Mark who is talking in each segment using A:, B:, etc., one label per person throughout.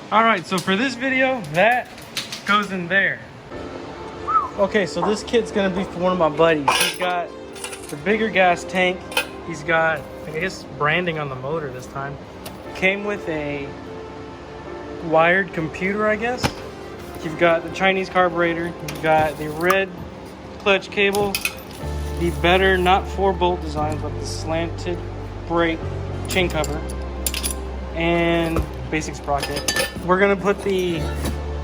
A: All right, so for this video, that goes in there. Okay, so this kit's gonna be for one of my buddies. He's got the bigger gas tank. He's got, I guess, branding on the motor this time. Came with a wired computer, I guess. You've got the Chinese carburetor. You've got the red clutch cable. The better, not 4-bolt design, but the slanted brake chain cover. And basic sprocket. We're gonna put the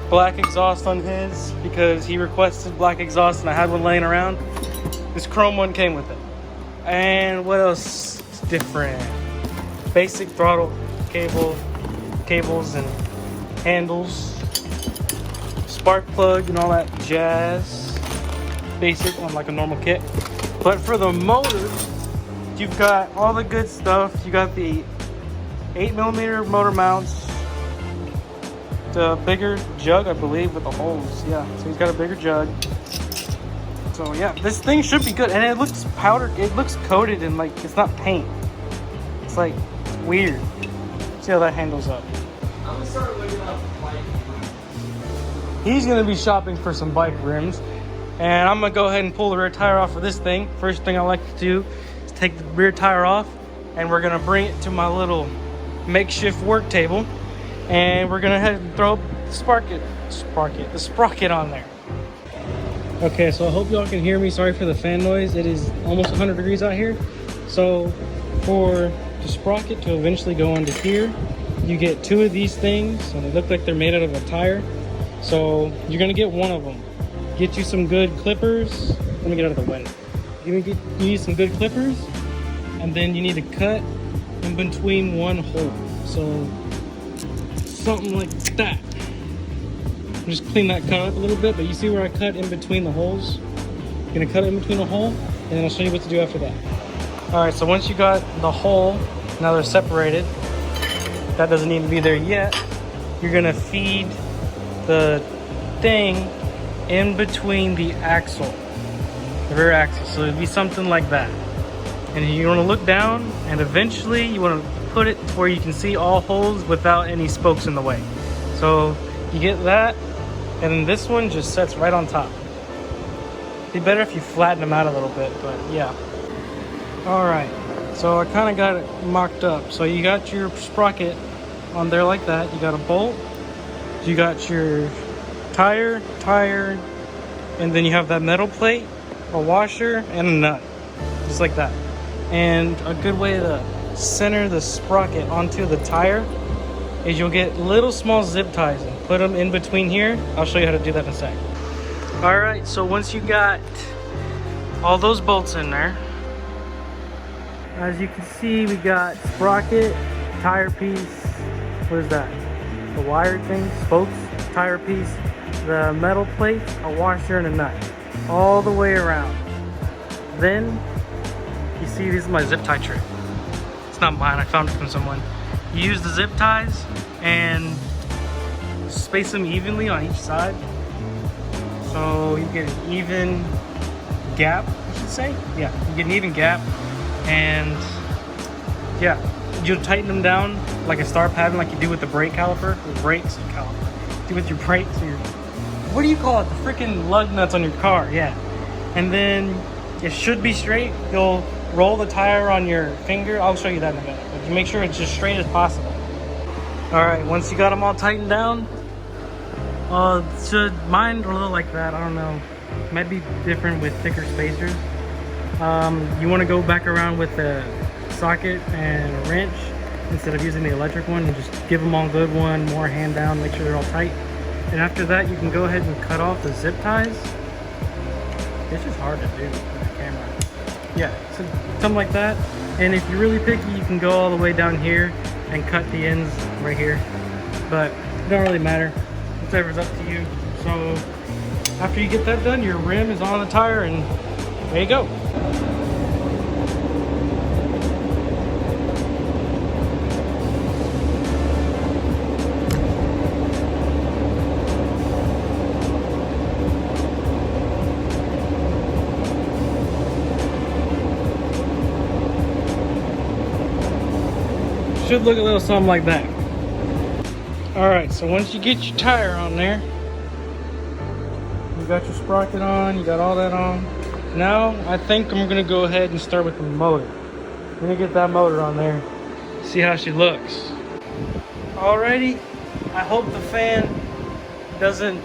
A: black exhaust on his because he requested black exhaust and I had one laying around. This chrome one came with it. And what else is different? Basic throttle cables and handles, spark plug and all that jazz. Basic one like a normal kit. But for the motor, you've got all the good stuff. You got the 8mm motor mounts, the bigger jug, I believe, with the holes. Yeah, so he's got a bigger jug. So yeah, this thing should be good, and it looks powdered. It looks coated and like it's not paint. It's like weird. See how that handles up. I'm gonna start looking up bike rims. He's gonna be shopping for some bike rims, and I'm gonna go ahead and pull the rear tire off of this thing. First thing I like to do is take the rear tire off, and we're gonna bring it to my little makeshift work table, and we're gonna head and throw the sprocket on there. Okay, so I hope y'all can hear me. Sorry for the fan noise. It is almost 100 degrees out here. So for the sprocket to eventually go under here, you get 2 of these things, and they look like they're made out of a tire. So you're gonna get one of them. Get you some good clippers. Let me get out of the wind. You need some good clippers, and then you need to cut in between one hole. So something like that. Just clean that cut up a little bit, but you see where I cut in between the holes? You're gonna cut it in between a hole, and then I'll show you what to do after that. All right, so once you got the hole, now they're separated. That doesn't need to be there yet. You're gonna feed the thing in between the axle, the rear axle. So it'd be something like that. And you wanna look down, and eventually you wanna put it where you can see all holes without any spokes in the way. So you get that, and then this one just sets right on top. Be better if you flatten them out a little bit, but yeah. All right, so I kind of got it mocked up. So you got your sprocket on there like that. You got a bolt, you got your tire, and then you have that metal plate, a washer, and a nut, just like that. And a good way to center the sprocket onto the tire is you'll get little small zip ties and put them in between here. I'll show you how to do that in a sec. All right, so once you got all those bolts in there, as you can see, we got sprocket, tire piece, what is that? The wired thing, spokes, tire piece, the metal plate, a washer, and a nut, all the way around. Then, you see, this is my zip tie trick. It's not mine, I found it from someone. You use the zip ties and space them evenly on each side. So you get an even gap, I should say. Yeah, you get an even gap. And yeah, you'll tighten them down like a star pattern like you do with the brake caliper. Or brakes caliper. Do with your brakes or your, what do you call it? The freaking lug nuts on your car, yeah. And then it should be straight. You'll roll the tire on your finger. I'll show you that in a minute. But you make sure it's just straight as possible. All right, once you got them all tightened down, should mine will look like that. I don't know. Might be different with thicker spacers. You want to go back around with a socket and a wrench instead of using the electric one, and just give them all good one more hand down, make sure they're all tight. And after that, you can go ahead and cut off the zip ties. It's just hard to do with the camera. Yeah, so something like that. And if you're really picky, you can go all the way down here and cut the ends right here. But it don't really matter. Whatever's up to you. So after you get that done, your rim is on the tire, and there you go. Should look a little something like that. Alright, so once you get your tire on there, you got your sprocket on, you got all that on. Now, I think I'm gonna go ahead and start with the motor. I'm gonna get that motor on there, see how she looks. Alrighty, I hope the fan doesn't,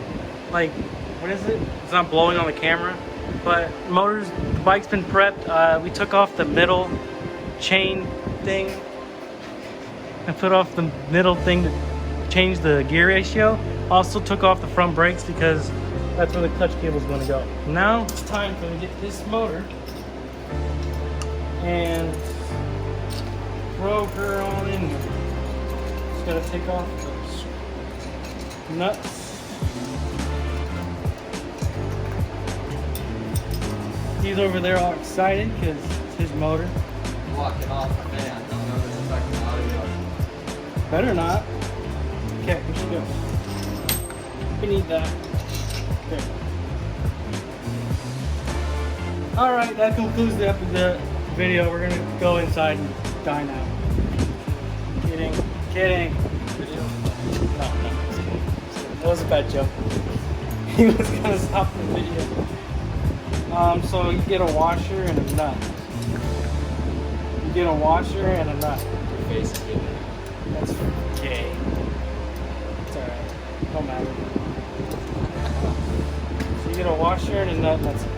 A: like, what is it? It's not blowing on the camera. But the bike's been prepped. We took off the middle chain thing. I put off the middle thing to change the gear ratio. Also took off the front brakes because that's where the clutch cable is going to go. Now it's time for me to get this motor and throw her on in there. Just got to take off those nuts. He's over there all excited because it's his motor.
B: Walking off the fan. Don't know this affecting audio.
A: Better not. Okay, we should go. We need that. Okay. Alright, that concludes the video. We're gonna go inside and dine out. Kidding. Kidding. Video? No, just kidding. That was a bad joke. He was gonna stop the video. So you get a washer and a nut. You get a washer and a nut.
B: Your face is gay.
A: That's gay. It's alright. Don't matter. So you get a washer and a nut. That's it.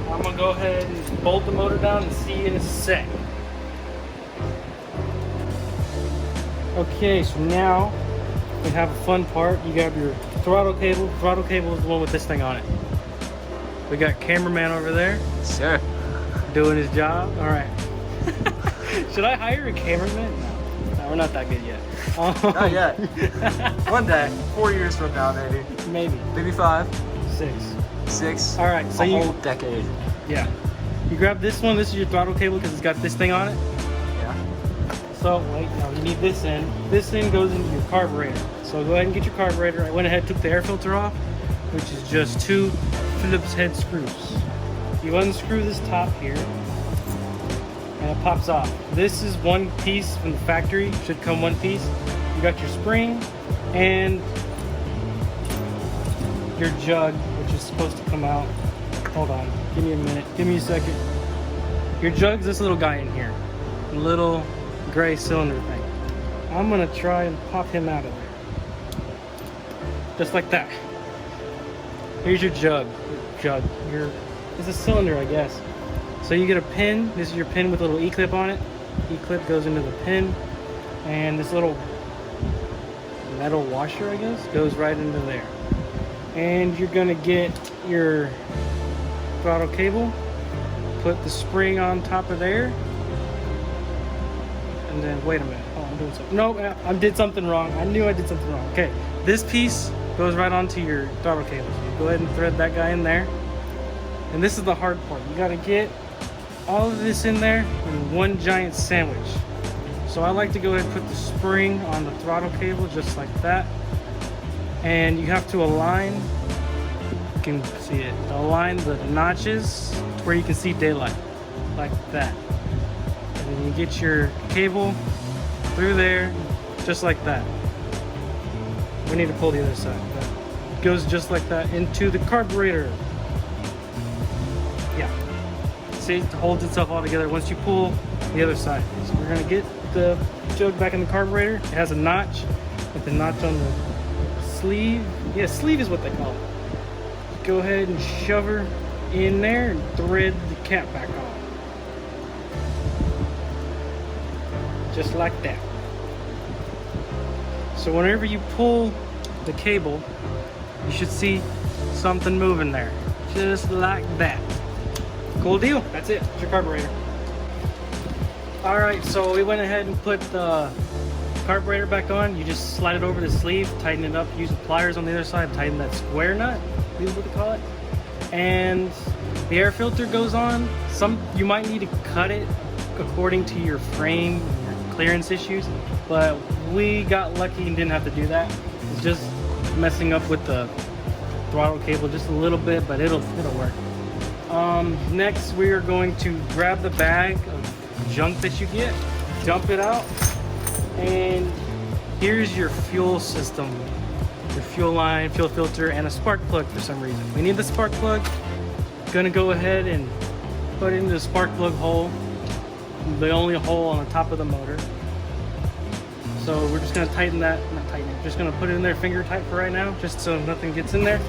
A: I'm gonna go ahead and bolt the motor down and see you in a sec. Okay, so now we have a fun part. You got your throttle cable. Throttle cable is the one with this thing on it. We got cameraman over there.
B: Sure.
A: Doing his job. All right. Should I hire a cameraman? No, we're not that good yet.
B: Not yet. One day, 4 years from now, maybe. Maybe 5.
A: 6.
B: 6.
A: All right. So
B: a whole decade.
A: Yeah. You grab this one. This is your throttle cable because it's got this thing on it.
B: Yeah.
A: So wait, now you need this end. This end goes into your carburetor. So go ahead and get your carburetor. I went ahead and took the air filter off, which is just 2 Phillips head screws. You unscrew this top here and it pops off. This is one piece from the factory, should come one piece. You got your spring and your jug, which is supposed to come out. Hold on, give me a minute, give me a second. Your jug's this little guy in here, a little gray cylinder thing. I'm gonna try and pop him out of there. Just like that. Here's your jug. It's a cylinder, I guess. So you get a pin. This is your pin with a little E-clip on it. E-clip goes into the pin, and this little metal washer, I guess, goes right into there. And you're gonna get your throttle cable, put the spring on top of there, and then wait a minute. Oh, I'm doing something. No, I did something wrong. I knew I did something wrong. Okay, this piece goes right onto your throttle cable. So you go ahead and thread that guy in there. And this is the hard part. You gotta get all of this in there in one giant sandwich. So I like to go ahead and put the spring on the throttle cable just like that. And you have to align, you can see it, align the notches to where you can see daylight, like that. And then you get your cable through there, just like that. We need to pull the other side. But it goes just like that into the carburetor. Yeah. See, it holds itself all together once you pull the other side. So we're gonna get the jug back in the carburetor. It has a notch with the notch on the sleeve. Yeah, sleeve is what they call it. Go ahead and shove her in there and thread the cap back on. Just like that. So whenever you pull the cable, you should see something moving there. Just like that. Cool deal. That's it. It's your carburetor. Alright, so we went ahead and put the carburetor back on. You just slide it over the sleeve, tighten it up, use the pliers on the other side, tighten that square nut, is what they call it. And the air filter goes on. You might need to cut it according to your frame and your clearance issues, but we got lucky and didn't have to do that. It's just messing up with the throttle cable just a little bit, but it'll work. Next we are going to grab the bag of junk that you get, dump it out, and here's your fuel system, your fuel line, fuel filter, and a spark plug for some reason. We need the spark plug. Gonna go ahead and put it into the spark plug hole, the only hole on the top of the motor. So we're just gonna tighten that, not tighten it, just gonna put it in there finger tight for right now, just so nothing gets in there.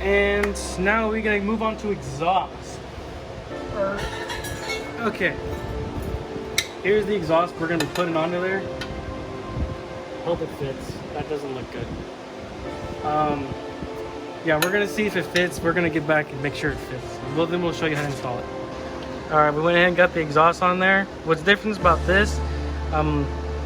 A: And now we're gonna move on to exhaust. Okay, here's the exhaust we're gonna be putting onto there. Hope it fits. That doesn't look good. Yeah, we're gonna see if it fits. We're gonna get back and make sure it fits. Well, then we'll show you how to install it. All right, we went ahead and got the exhaust on there. What's different about this?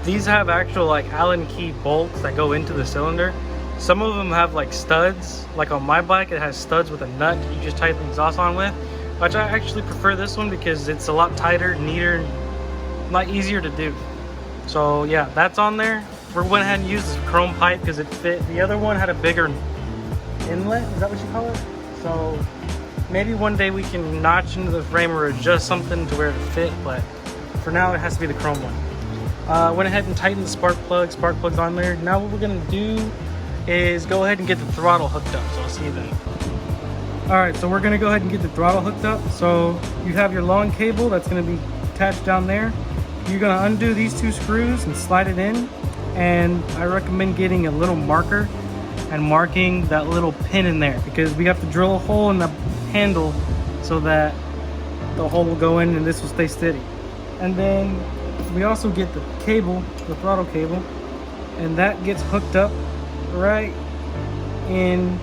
A: These have actual like Allen key bolts that go into the cylinder. Some of them have like studs. Like on my bike, it has studs with a nut you just tighten the exhaust on with. Which I actually prefer this one because it's a lot tighter, neater, and a lot easier to do. So yeah, that's on there. We went ahead and used this chrome pipe because it fit. The other one had a bigger inlet, is that what you call it? So maybe one day we can notch into the frame or adjust something to where it fit, but for now it has to be the chrome one. Went ahead and tightened the spark plug's on there. Now what we're gonna do is go ahead and get the throttle hooked up, so I'll see you then. Alright, so we're gonna go ahead and get the throttle hooked up. So you have your long cable that's gonna be attached down there. You're gonna undo these two screws and slide it in, and I recommend getting a little marker and marking that little pin in there because we have to drill a hole in the handle so that the hole will go in and this will stay steady. And then we also get the cable, the throttle cable, and that gets hooked up right in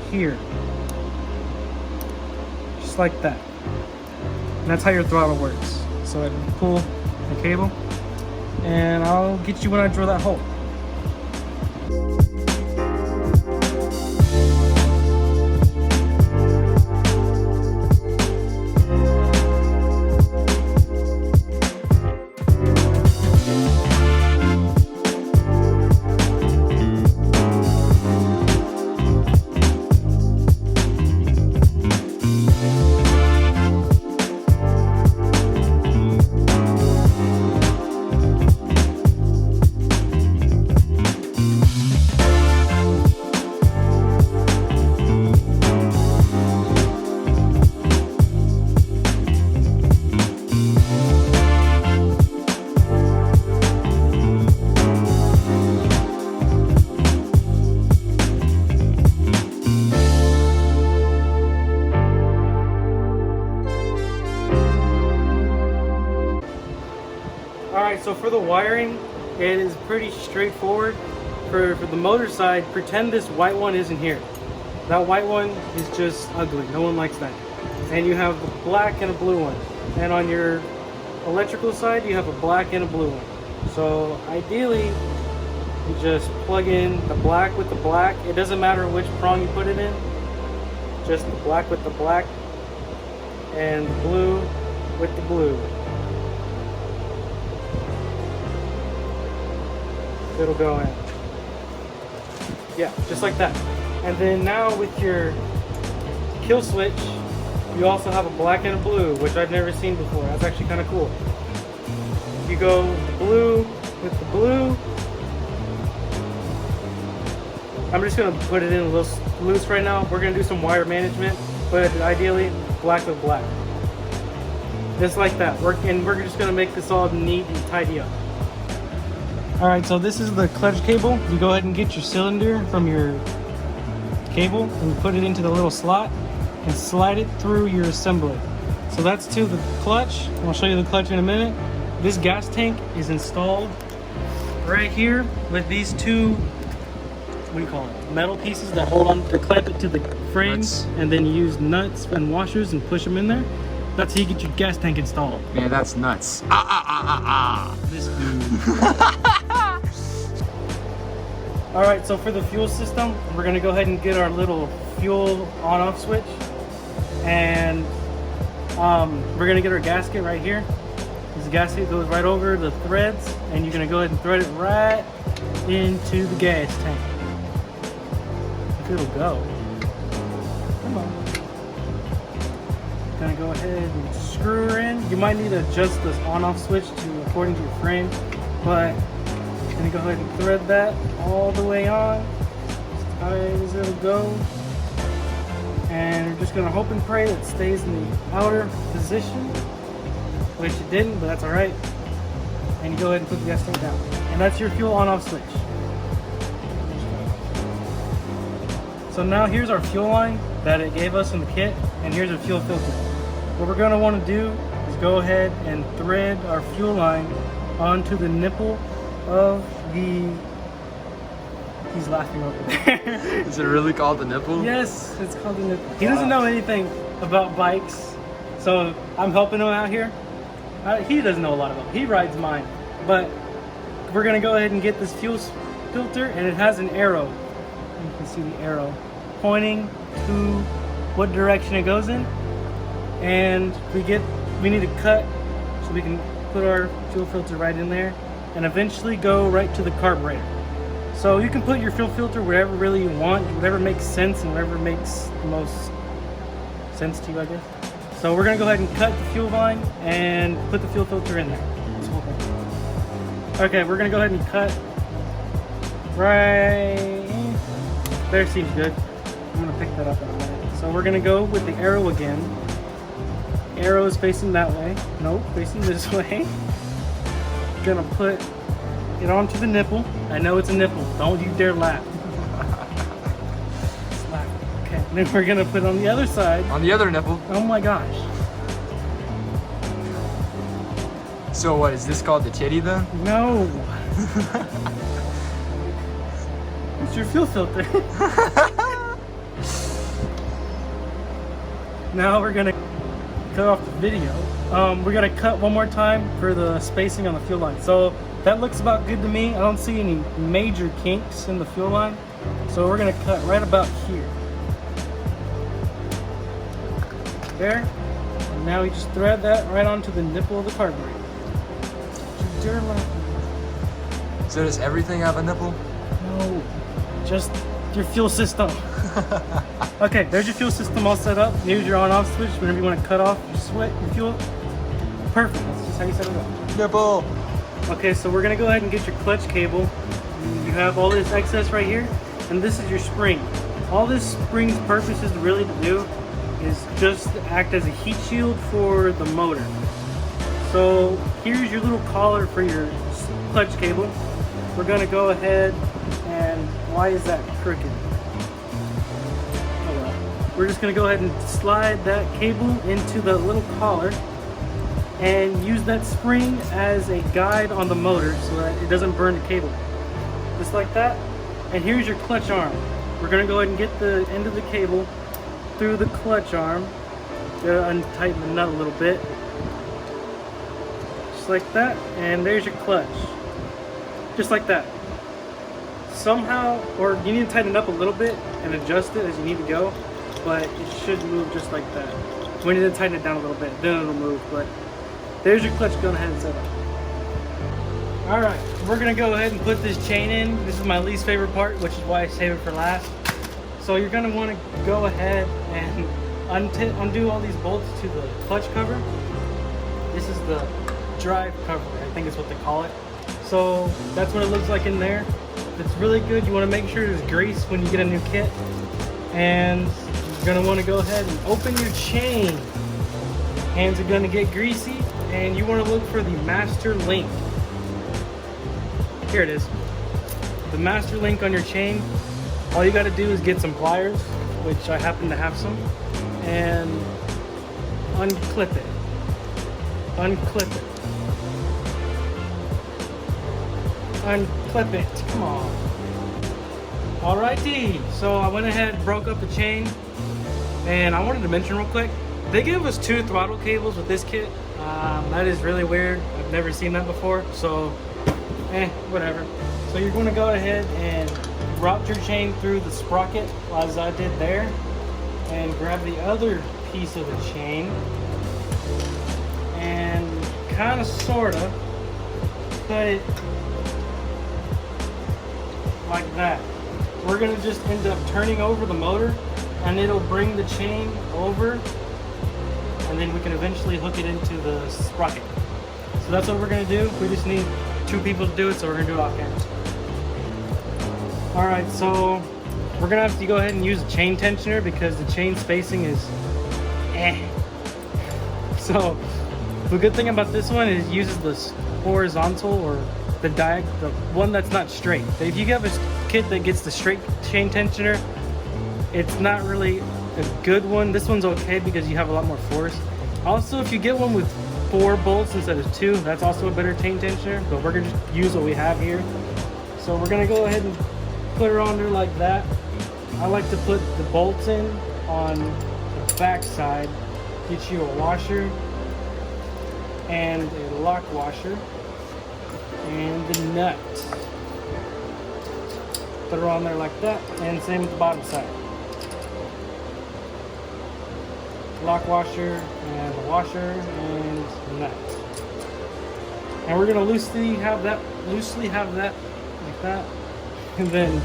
A: here, just like that. And that's how your throttle works. So I pull the cable and I'll get you when I drill that hole. Alright, so for the wiring, it is pretty straightforward. For the motor side, pretend this white one isn't here. That white one is just ugly. No one likes that. And you have a black and a blue one. And on your electrical side, you have a black and a blue one. So ideally, you just plug in the black with the black. It doesn't matter which prong you put it in. Just the black with the black and the blue with the blue. It'll go in. Yeah, just like that. And then now with your kill switch, you also have a black and a blue, which I've never seen before. That's actually kind of cool. You go blue with the blue. I'm just gonna put it in a little loose right now. We're gonna do some wire management, but ideally black with black. Just like that. We're just gonna make this all neat and tidy up. Alright, so this is the clutch cable. You go ahead and get your cylinder from your cable and you put it into the little slot and slide it through your assembly. So that's to the clutch. I'll show you the clutch in a minute. This gas tank is installed right here with these two, what do you call it, metal pieces that hold on to clamp it to the frames, and then you use nuts and washers and push them in there. That's how you get your gas tank installed.
B: Man, that's nuts.
A: This dude. Alright, so for the fuel system, we're going to go ahead and get our little fuel on-off switch. And we're going to get our gasket right here. This gasket goes right over the threads, and you're going to go ahead and thread it right into the gas tank. If it'll go. Come on. Gonna go ahead and screw her in. You might need to adjust this on-off switch according to your frame, but Gonna go ahead and thread that all the way on, as tight as it'll go. And we're just gonna hope and pray that it stays in the outer position, which it didn't, but that's all right. And you go ahead and put the gas tank down. And that's your fuel on-off switch. So now here's our fuel line that it gave us in the kit, and here's our fuel filter. What we're gonna wanna do is go ahead and thread our fuel line onto the nipple of the... He's laughing over there.
B: Is it really called the nipple?
A: Yes, it's called the nipple. He doesn't know anything about bikes, so I'm helping him out here. He doesn't know a lot about it. He rides mine, but we're gonna go ahead and get this fuel filter, and it has an arrow. You can see the arrow pointing to what direction it goes in, and we need to cut so we can put our fuel filter right in there, and eventually go right to the carburetor. So you can put your fuel filter wherever really you want, whatever makes sense and whatever makes the most sense to you, I guess. So we're gonna go ahead and cut the fuel line and put the fuel filter in there. Okay, we're gonna go ahead and cut right there. Seems good. I'm gonna pick that up in a minute. So we're gonna go with the arrow again. Arrow is facing that way. Nope, facing this way. Gonna put it onto the nipple. I know it's a nipple. Don't you dare laugh. Slap. Okay. And then we're gonna put it on the other side.
B: On the other nipple.
A: Oh my gosh.
B: So what, is this called the titty then?
A: No. It's your fuel filter. Now we're gonna cut off the video. We're gonna cut one more time for the spacing on the fuel line. So that looks about good to me. I don't see any major kinks in the fuel line. So we're gonna cut right about here. There. And now we just thread that right onto the nipple of the carburetor.
B: So does everything have a nipple?
A: No, just your fuel system. Okay, there's your fuel system all set up. Here's your on-off switch whenever you want to cut off your fuel. Perfect, that's just how you set it up.
B: Nipple!
A: Okay, so we're gonna go ahead and get your clutch cable. You have all this excess right here, and this is your spring. All this spring's purpose is really to do is just to act as a heat shield for the motor. So here's your little collar for your clutch cable. We're gonna go ahead and, why is that crooked? Oh well. We're just gonna go ahead and slide that cable into the little collar and use that spring as a guide on the motor so that it doesn't burn the cable. Just like that. And here's your clutch arm. We're gonna go ahead and get the end of the cable through the clutch arm. Gotta untighten the nut a little bit. Just like that, and there's your clutch. Just like that. Somehow, or you need to tighten it up a little bit and adjust it as you need to go, but it should move just like that. We need to tighten it down a little bit, then it'll move, but there's your clutch going ahead and set up. Alright, we're gonna go ahead and put this chain in. This is my least favorite part, which is why I save it for last. So you're gonna wanna go ahead and undo all these bolts to the clutch cover. This is the drive cover, I think is what they call it. So that's what it looks like in there. It's really good. You want to make sure there's grease when you get a new kit, and you're going to want to go ahead and open your chain. Hands are going to get greasy, and you want to look for the master link. Here it is. The master link on your chain. All you got to do is get some pliers, which I happen to have some, and unclip it. Unclip it. Unclip it. Come on. Alrighty. So I went ahead and broke up the chain, and I wanted to mention real quick, they gave us 2 throttle cables with this kit. That is really weird. I've never seen that before. So, whatever. So you're going to go ahead and route your chain through the sprocket, as I did there, and grab the other piece of the chain, and kind of, sort of, cut it like that. We're gonna just end up turning over the motor, and it'll bring the chain over, and then we can eventually hook it into the sprocket. So that's what we're gonna do. We just need 2 people to do it, so we're gonna do it off camera. All right, so we're gonna have to go ahead and use a chain tensioner because the chain spacing is So the good thing about this one is it uses this horizontal or the one that's not straight. If you have a kit that gets the straight chain tensioner, it's not really a good one. This one's okay because you have a lot more force. Also, if you get one with 4 bolts instead of 2, that's also a better chain tensioner, but we're gonna just use what we have here. So we're gonna go ahead and put her on there like that. I like to put the bolts in on the back side. Get you a washer and a lock washer and the nut. Put her on there like that, and same with the bottom side. Lock washer and the washer and nut. And we're gonna loosely have that like that, and then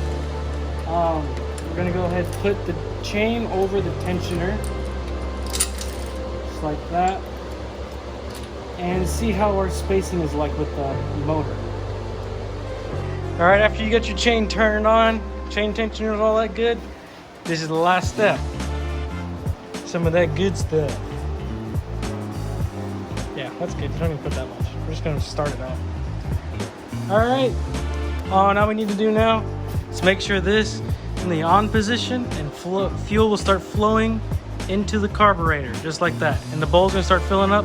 A: we're gonna go ahead and put the chain over the tensioner, just like that, and see how our spacing is like with the motor. All right, after you get your chain turned on, chain tensioner and all that good, this is the last step. Some of that good stuff. Yeah, that's good. You don't even put that much. We're just gonna start it out. All right. All we need to do now is make sure this in the on position, and fuel will start flowing into the carburetor, just like that. And the bowl's gonna start filling up.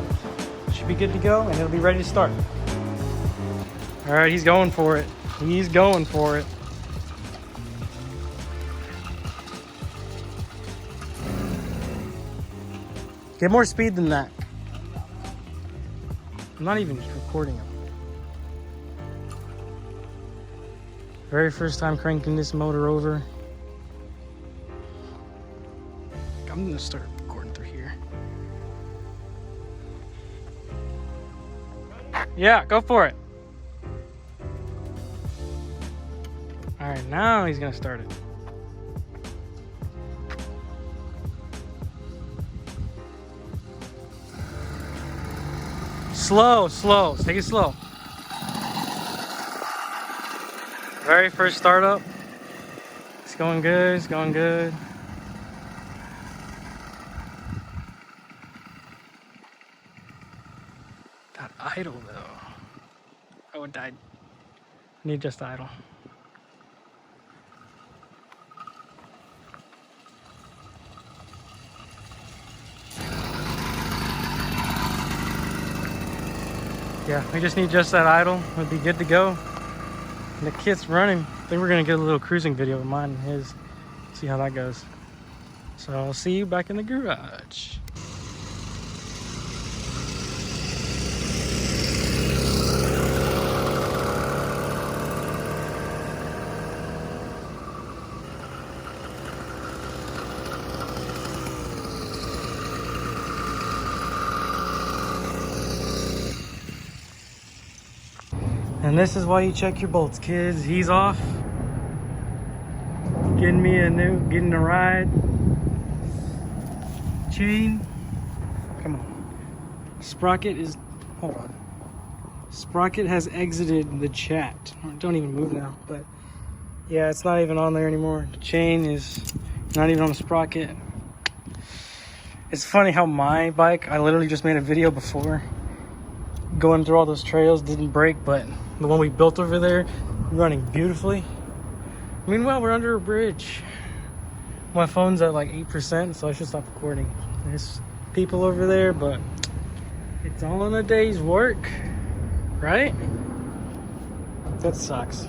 A: Should be good to go, and it'll be ready to start. All right, he's going for it. He's going for it. Get more speed than that. I'm not even recording it. Very first time cranking this motor over. I'm gonna start recording through here. Yeah, go for it. All right, now he's gonna start it. Slow, slow. Take it slow. Very first startup. It's going good. It's going good. That idle though. Oh, it died. Need just idle. Yeah, we just need just that idle. We'll be good to go. And the kit's running. I think we're gonna get a little cruising video of mine and his. See how that goes. So I'll see you back in the garage. And this is why you check your bolts, kids. He's off. Getting a ride. Chain. Come on. Sprocket is, hold on. Sprocket has exited the chat. Don't even move now, but yeah, it's not even on there anymore. The chain is not even on the sprocket. It's funny how my bike, I literally just made a video before going through all those trails, didn't break, but the one we built over there running beautifully. Meanwhile, we're under a bridge. My phone's at like 8%, so I should stop recording. There's people over there, but it's all in a day's work, right? That sucks.